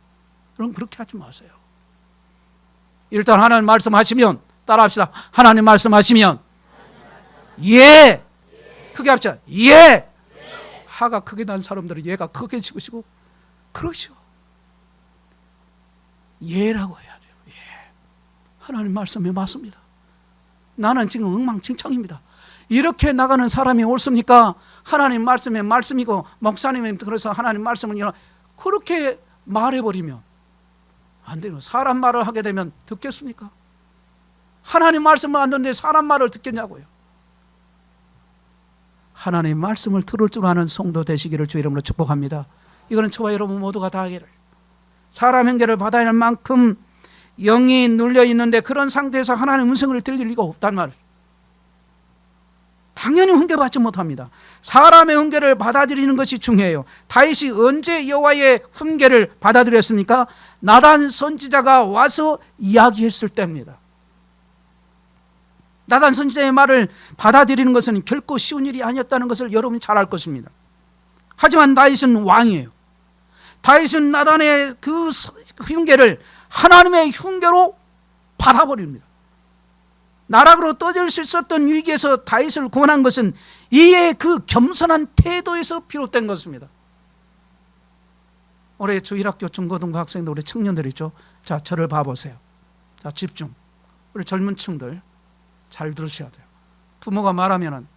여러분, 그렇게 하지 마세요. 일단 하나님 말씀하시면 따라합시다. 하나님 말씀하시면 예. 크게 합시다. 예. 하가 크게 난 사람들은 예가 크게 치고시고 그러시오. 예라고 해야 돼요. 예. 하나님 말씀이 맞습니다. 나는 지금 엉망진창입니다. 이렇게 나가는 사람이 옳습니까? 하나님 말씀이 말씀이고 목사님이 그래서 하나님 말씀을 그렇게 말해버리면 안 돼요. 사람 말을 하게 되면 듣겠습니까? 하나님 말씀을 안 듣는데 사람 말을 듣겠냐고요. 하나님 말씀을 들을 줄 아는 성도 되시기를 주 이름으로 축복합니다. 이거는 저와 여러분 모두가 다 하기를. 사람 훈계를 받아야 할 만큼 영이 눌려 있는데 그런 상태에서 하나님의 음성을 들릴 리가 없단 말이에요. 당연히 훈계받지 못합니다. 사람의 훈계를 받아들이는 것이 중요해요. 다윗이 언제 여호와의 훈계를 받아들였습니까? 나단 선지자가 와서 이야기했을 때입니다. 나단 선지자의 말을 받아들이는 것은 결코 쉬운 일이 아니었다는 것을 여러분이 잘 알 것입니다. 하지만 다윗은 왕이에요. 다윗은 나단의 그 훈계를 하나님의 훈계로 받아버립니다. 나락으로 떠질 수 있었던 위기에서 다윗을 구원한 것은 이의 그 겸손한 태도에서 비롯된 것입니다. 올해 주일학교 중고등부 학생들, 우리 청년들이죠. 자, 저를 봐보세요. 자, 집중. 우리 젊은 층들 잘 들으셔야 돼요. 부모가 말하면은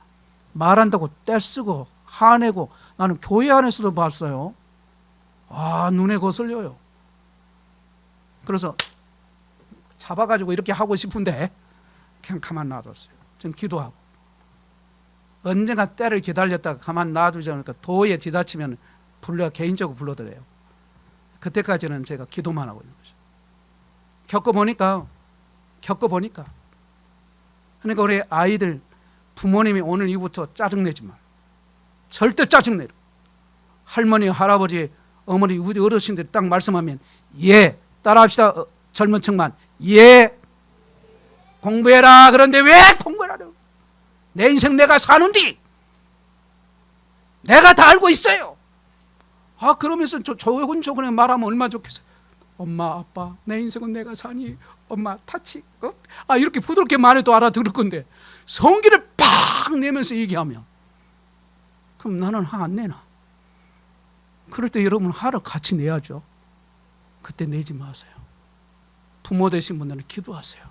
말한다고 떼쓰고 화내고, 나는 교회 안에서도 봤어요. 눈에 거슬려요. 그래서 잡아가지고 이렇게 하고 싶은데 그냥 가만 놔뒀어요. 전 기도하고. 언젠가 때를 기다렸다가 가만 놔두지 않으니까 도에 지자치면 개인적으로 불러드려요. 그때까지는 제가 기도만 하고 있는 거죠. 겪어보니까. 그러니까 우리 아이들, 부모님이 오늘 이후부터 짜증내지 마. 절대 짜증내려. 할머니, 할아버지, 어머니, 우리 어르신들이 딱 말씀하면 예, 따라합시다. 젊은 층만 예, 공부해라. 그런데 왜 공부해라? 내 인생 내가 사는디 내가 다 알고 있어요. 그러면서 조곤조곤히 말하면 얼마나 좋겠어요. 엄마, 아빠, 내 인생은 내가 사니 엄마 타치 이렇게 부드럽게 말해도 알아들을 건데 성기를 팍 내면서 얘기하면 그럼 나는 화 안 내나? 그럴 때 여러분 화를 같이 내야죠. 그때 내지 마세요. 부모 되신 분들은 기도하세요.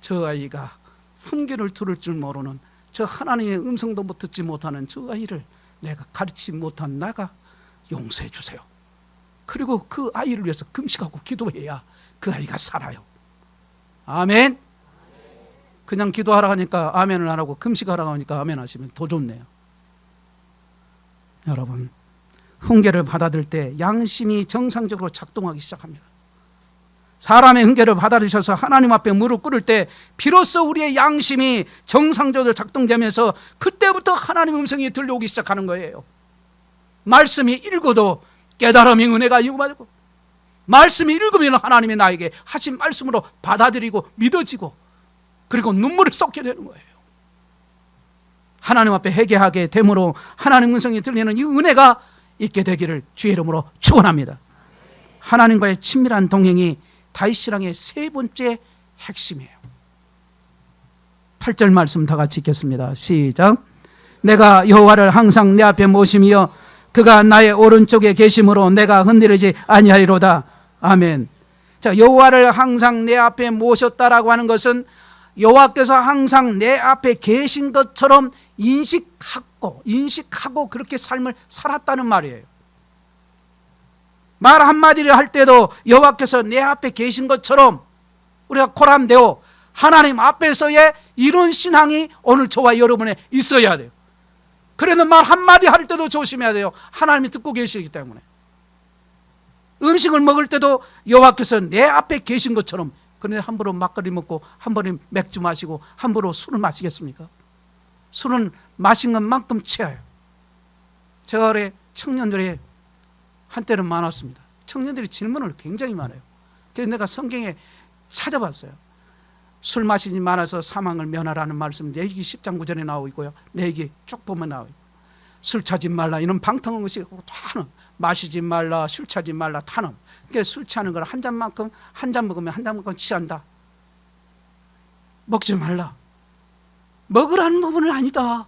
저 아이가 훈계를 들을 줄 모르는, 저 하나님의 음성도 듣지 못하는 저 아이를 내가 가르치지 못한 나가 용서해 주세요. 그리고 그 아이를 위해서 금식하고 기도해야 그 아이가 살아요. 아멘. 그냥 기도하라 하니까 아멘을 안 하고 금식하라 하니까 아멘 하시면 더 좋네요. 여러분, 훈계를 받아들일 때 양심이 정상적으로 작동하기 시작합니다. 사람의 훈계를 받아들이셔서 하나님 앞에 무릎 꿇을 때 비로소 우리의 양심이 정상적으로 작동되면서 그때부터 하나님의 음성이 들려오기 시작하는 거예요. 말씀이 읽어도 깨달음이 은혜가 임하고, 말씀이 읽으면 하나님이 나에게 하신 말씀으로 받아들이고 믿어지고, 그리고 눈물을 쏟게 되는 거예요. 하나님 앞에 회개하게 됨으로 하나님 음성이 들리는 이 은혜가 있게 되기를 주의 이름으로 축원합니다. 하나님과의 친밀한 동행이 다윗 신앙의 세 번째 핵심이에요. 8절 말씀 다 같이 읽겠습니다. 시작. 내가 여호와를 항상 내 앞에 모심이여 그가 나의 오른쪽에 계심으로 내가 흔들리지 아니하리로다. 아멘. 자, 여호와를 항상 내 앞에 모셨다라고 하는 것은 여호와께서 항상 내 앞에 계신 것처럼 인식하고 그렇게 삶을 살았다는 말이에요. 말 한마디를 할 때도 여호와께서 내 앞에 계신 것처럼 우리가 코람데오 하나님 앞에서의 이런 신앙이 오늘 저와 여러분에 있어야 돼요. 그래도 말 한마디 할 때도 조심해야 돼요. 하나님이 듣고 계시기 때문에. 음식을 먹을 때도 여호와께서 내 앞에 계신 것처럼. 그런데 함부로 막걸리 먹고 함부로 맥주 마시고 함부로 술을 마시겠습니까? 술은 마신 것만큼 취해요. 제가 올해 청년들이 한때는 많았습니다. 청년들이 질문을 굉장히 많아요. 그래서 내가 성경에 찾아봤어요. 술 마시지 말아서 사망을 면하라는 말씀 레위기 10장 9절에 나오고 있고요. 레위기 쭉 보면 나와요. 술 차지 말라 이런 방탕한 것이 탄음, 마시지 말라, 술 차지 말라, 탄음. 그러니까 술 취하는 걸 한 잔만큼, 한 잔 먹으면 한 잔만큼 취한다. 먹지 말라. 먹으라는 부분은 아니다.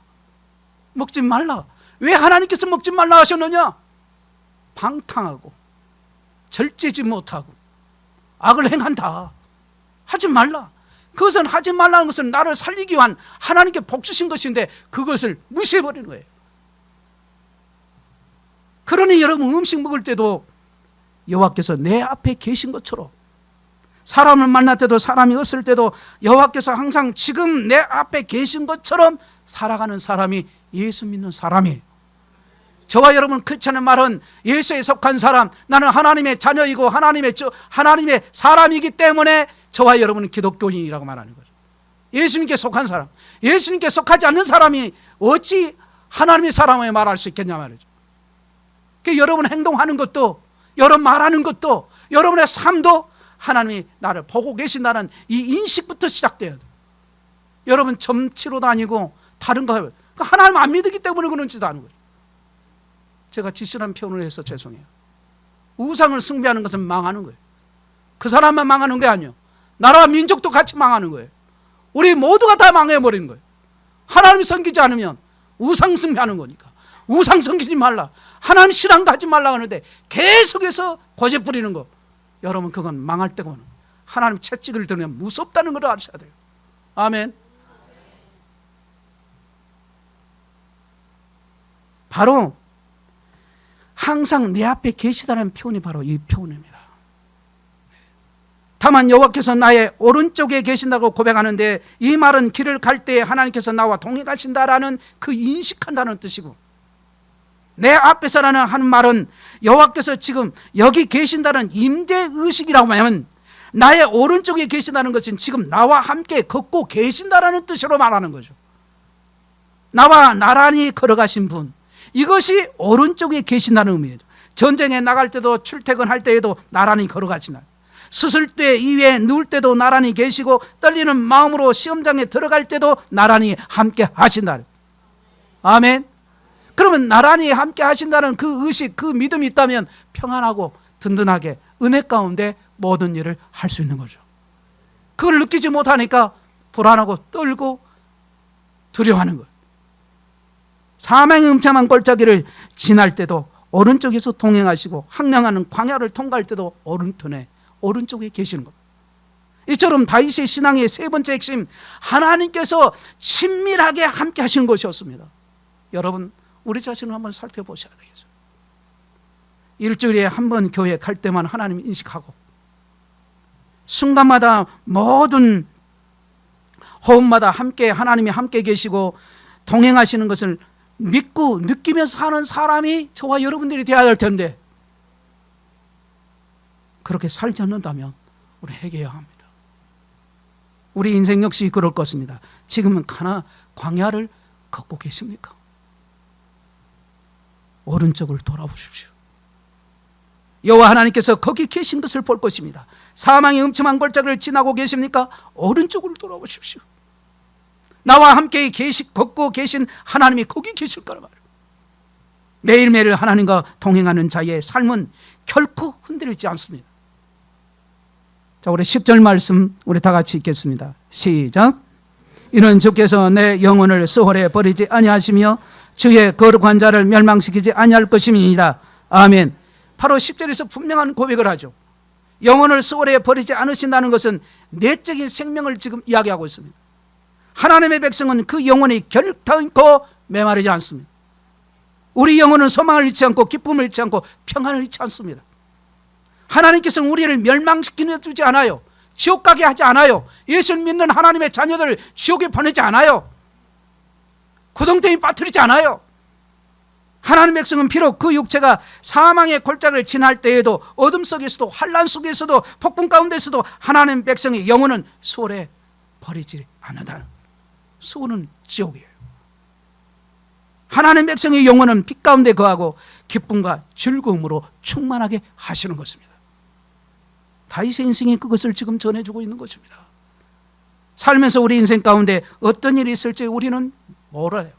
먹지 말라. 왜 하나님께서 먹지 말라 하셨느냐? 방탕하고 절제지 못하고 악을 행한다. 하지 말라. 그것은 하지 말라는 것은 나를 살리기 위한 하나님께 복 주신 것인데 그것을 무시해버리는 거예요. 그러니 여러분 음식 먹을 때도 여호와께서 내 앞에 계신 것처럼, 사람을 만날 때도 사람이 없을 때도 여호와께서 항상 지금 내 앞에 계신 것처럼 살아가는 사람이 예수 믿는 사람이에요. 저와 여러분 크리스천의 말은 예수에 속한 사람, 나는 하나님의 자녀이고 하나님의 사람이기 때문에 저와 여러분은 기독교인이라고 말하는 거죠. 예수님께 속한 사람, 예수님께 속하지 않는 사람이 어찌 하나님의 사람을 말할 수 있겠냐 말이죠. 그러니까 여러분 행동하는 것도, 여러분 말하는 것도, 여러분의 삶도 하나님이 나를 보고 계신다는 이 인식부터 시작돼야 돼요. 여러분 점치러 다니고 다른 거 하면 하나님 안 믿기 때문에 그런지도 않은 거죠. 제가 지시한 표현을 해서 죄송해요. 우상을 숭배하는 것은 망하는 거예요. 그 사람만 망하는 게 아니에요. 나라와 민족도 같이 망하는 거예요. 우리 모두가 다 망해버리는 거예요. 하나님이 섬기지 않으면 우상 숭배하는 거니까. 우상 섬기지 말라, 하나님 신앙 가지 말라 하는데 계속해서 고집 부리는 거, 여러분 그건 망할 때고는 하나님 채찍을 들으면 무섭다는 걸 아셔야 돼요. 아멘. 바로 항상 내 앞에 계시다는 표현이 바로 이 표현입니다. 다만 여호와께서 나의 오른쪽에 계신다고 고백하는데, 이 말은 길을 갈 때 하나님께서 나와 동행하신다라는 그 인식한다는 뜻이고, 내 앞에서라는 하는 말은 여호와께서 지금 여기 계신다는 임재의식이라고 하면, 나의 오른쪽에 계신다는 것은 지금 나와 함께 걷고 계신다라는 뜻으로 말하는 거죠. 나와 나란히 걸어가신 분, 이것이 오른쪽에 계신다는 의미예요. 전쟁에 나갈 때도 출퇴근할 때에도 나란히 걸어가시나, 수술 때 이외에 누울 때도 나란히 계시고, 떨리는 마음으로 시험장에 들어갈 때도 나란히 함께 하신다. 아멘. 그러면 나란히 함께 하신다는 그 의식, 그 믿음이 있다면 평안하고 든든하게 은혜 가운데 모든 일을 할 수 있는 거죠. 그걸 느끼지 못하니까 불안하고 떨고 두려워하는 거예요. 사망의 음침한 골짜기를 지날 때도 오른쪽에서 동행하시고, 황량하는 광야를 통과할 때도 오른쪽에 계시는 겁니다. 이처럼 다윗의 신앙의 세 번째 핵심, 하나님께서 친밀하게 함께 하시는 것이었습니다. 여러분, 우리 자신을 한번 살펴보셔야 되겠죠. 일주일에 한 번 교회 갈 때만 하나님 인식하고, 순간마다 모든 호흡마다 함께 하나님이 함께 계시고 동행하시는 것을 믿고 느끼면서 사는 사람이 저와 여러분들이 되어야 할 텐데, 그렇게 살지 않는다면 우리 회개해야 합니다. 우리 인생 역시 그럴 것입니다. 지금은 광야를 걷고 계십니까? 오른쪽을 돌아보십시오. 여호와 하나님께서 거기 계신 것을 볼 것입니다. 사망의 음침한 골짜기를 지나고 계십니까? 오른쪽으로 돌아보십시오. 나와 함께 걷고 계신 하나님이 거기 계실 거란 말이에요. 매일매일 하나님과 동행하는 자의 삶은 결코 흔들리지 않습니다. 자, 우리 10절 말씀 우리 다 같이 읽겠습니다. 시작. 이는 주께서 내 영혼을 수월에 버리지 아니하시며 주의 거룩한 자를 멸망시키지 아니할 것임이니이다. 아멘. 바로 10절에서 분명한 고백을 하죠. 영혼을 수월에 버리지 않으신다는 것은 내적인 생명을 지금 이야기하고 있습니다. 하나님의 백성은 그 영혼이 결단코 메마르지 않습니다. 우리 영혼은 소망을 잃지 않고 기쁨을 잃지 않고 평안을 잃지 않습니다. 하나님께서는 우리를 멸망시키려 두지 않아요. 지옥 가게 하지 않아요. 예수를 믿는 하나님의 자녀들을 지옥에 보내지 않아요. 구덩텅이 빠뜨리지 않아요. 하나님의 백성은 비록 그 육체가 사망의 골짜기를 지날 때에도, 어둠 속에서도 환난 속에서도 폭풍 가운데서도 하나님의 백성의 영혼은 수월에 버리지 않는다. 수월은 지옥이에요. 하나님의 백성의 영혼은 빛 가운데 거하고 기쁨과 즐거움으로 충만하게 하시는 것입니다. 다윗의 인생이 그것을 지금 전해주고 있는 것입니다. 살면서 우리 인생 가운데 어떤 일이 있을지 우리는 몰라요.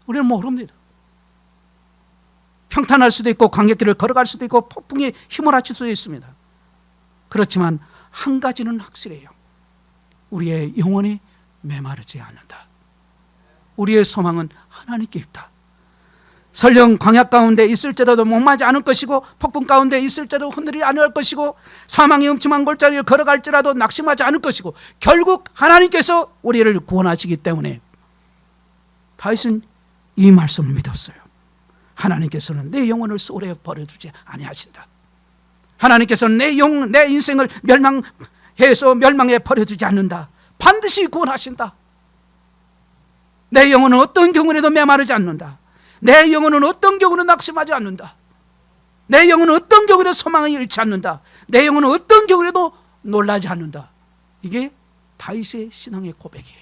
우리는 모릅니다. 평탄할 수도 있고 광역길을 걸어갈 수도 있고 폭풍에 휘몰아칠 수도 있습니다. 그렇지만 한 가지는 확실해요. 우리의 영혼이 메마르지 않는다. 우리의 소망은 하나님께 있다. 설령 광야 가운데 있을지라도 목마르지 않을 것이고, 폭풍 가운데 있을지라도 흔들리지 않을 것이고, 사망의 음침한 골짜기를 걸어갈지라도 낙심하지 않을 것이고, 결국 하나님께서 우리를 구원하시기 때문에 다윗은 이 말씀을 믿었어요. 하나님께서는 내 영혼을 소홀히 버려두지 아니하신다. 하나님께서는 내 인생을 멸망에 버려두지 않는다. 반드시 구원하신다. 내 영혼은 어떤 경우에도 메마르지 않는다. 내 영혼은 어떤 경우는 낙심하지 않는다. 내 영혼은 어떤 경우에도 소망을 잃지 않는다. 내 영혼은 어떤 경우에도 놀라지 않는다. 이게 다윗의 신앙의 고백이에요.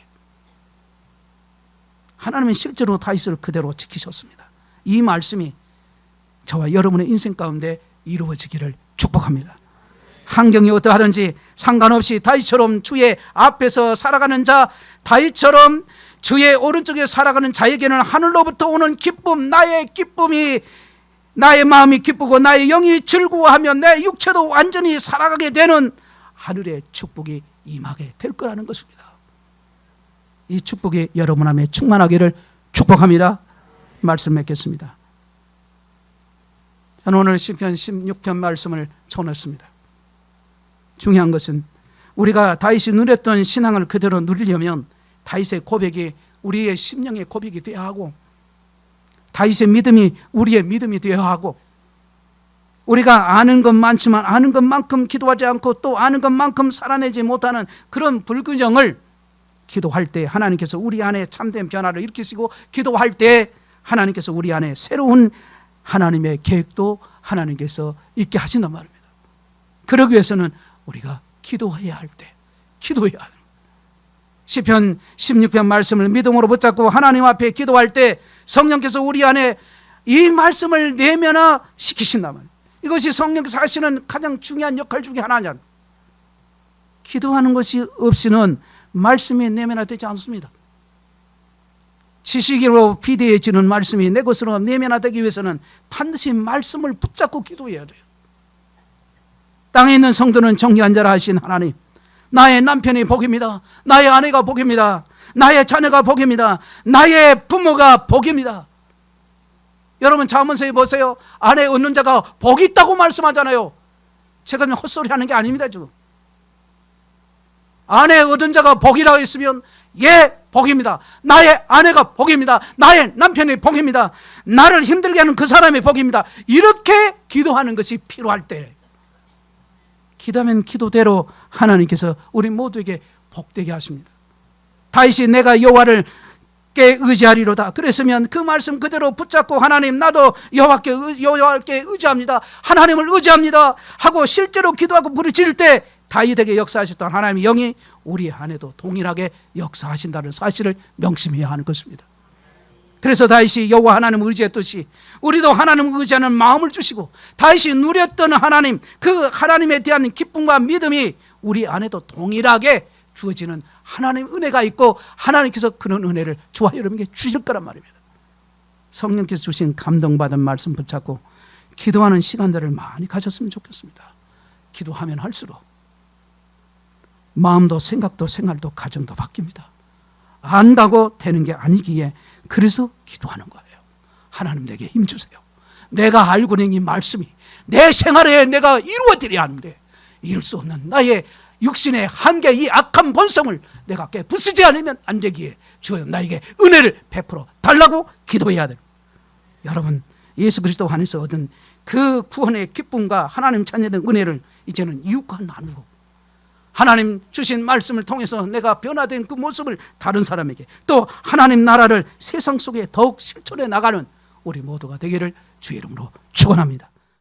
하나님은 실제로 다윗을 그대로 지키셨습니다. 이 말씀이 저와 여러분의 인생 가운데 이루어지기를 축복합니다. 환경이 어떠하든지 상관없이 다윗처럼 주의 앞에서 살아가는 자, 다윗처럼 주의 오른쪽에 살아가는 자에게는 하늘로부터 오는 기쁨, 나의 기쁨이, 나의 마음이 기쁘고 나의 영이 즐거워하며 내 육체도 완전히 살아가게 되는 하늘의 축복이 임하게 될 거라는 것입니다. 이 축복이 여러분 안에 충만하기를 축복합니다. 말씀 맺겠습니다. 저는 오늘 시편 16편 말씀을 전했습니다. 중요한 것은 우리가 다윗이 누렸던 신앙을 그대로 누리려면 다윗의 고백이 우리의 심령의 고백이 되어야 하고, 다윗의 믿음이 우리의 믿음이 되어야 하고, 우리가 아는 것 많지만 아는 것만큼 기도하지 않고 또 아는 것만큼 살아내지 못하는 그런 불균형을 기도할 때 하나님께서 우리 안에 참된 변화를 일으키시고, 기도할 때 하나님께서 우리 안에 새로운 하나님의 계획도 하나님께서 있게 하신단 말입니다. 그러기 위해서는 우리가 기도해야 할 때 기도해야 합니다. 시편 16편 말씀을 믿음으로 붙잡고 하나님 앞에 기도할 때 성령께서 우리 안에 이 말씀을 내면화 시키신단 말이에요. 이것이 성령께서 하시는 가장 중요한 역할 중에 하나냐. 기도하는 것이 없이는 말씀이 내면화되지 않습니다. 지식으로 비대해지는 말씀이 내 것으로 내면화되기 위해서는 반드시 말씀을 붙잡고 기도해야 돼요. 땅에 있는 성도는 정리한 자라 하신 하나님, 나의 남편이 복입니다. 나의 아내가 복입니다. 나의 자녀가 복입니다. 나의 부모가 복입니다. 여러분 잠언서에 보세요. 아내 얻는 자가 복이 있다고 말씀하잖아요. 제가 헛소리 하는 게 아닙니다. 지금 아내 얻은 자가 복이라고 했으면 예, 복입니다. 나의 아내가 복입니다. 나의 남편이 복입니다. 나를 힘들게 하는 그 사람이 복입니다. 이렇게 기도하는 것이 필요할 때, 기도하면 기도대로 하나님께서 우리 모두에게 복되게 하십니다. 다윗이 내가 여호와를 의지하리로다 그랬으면 그 말씀 그대로 붙잡고 하나님 나도 여호와께 의지합니다, 하나님을 의지합니다 하고 실제로 기도하고 부르짖을 때 다윗에게 역사하셨던 하나님의 영이 우리 안에도 동일하게 역사하신다는 사실을 명심해야 하는 것입니다. 그래서 다윗이 여호와 하나님을 의지했듯이 우리도 하나님을 의지하는 마음을 주시고, 다윗이 누렸던 하나님, 그 하나님에 대한 기쁨과 믿음이 우리 안에도 동일하게 주어지는 하나님의 은혜가 있고, 하나님께서 그런 은혜를 저와 여러분에게 주실 거란 말입니다. 성령께서 주신 감동받은 말씀 붙잡고 기도하는 시간들을 많이 가졌으면 좋겠습니다. 기도하면 할수록 마음도 생각도 생활도 가정도 바뀝니다. 안다고 되는 게 아니기에 그래서 기도하는 거예요. 하나님 내게 힘주세요. 내가 알고 있는 이 말씀이 내 생활에 내가 이루어드려야 하는데 이룰 수 없는 나의 육신의 한계, 이 악한 본성을 내가 깨부수지 않으면 안 되기에 주여 나에게 은혜를 베풀어 달라고 기도해야 돼요. 여러분 예수 그리스도 안에서 얻은 그 구원의 기쁨과 하나님 자녀된 은혜를 이제는 이웃과 나누고, 하나님 주신 말씀을 통해서 내가 변화된 그 모습을 다른 사람에게, 또 하나님 나라를 세상 속에 더욱 실천해 나가는 우리 모두가 되기를 주의 이름으로 축원합니다.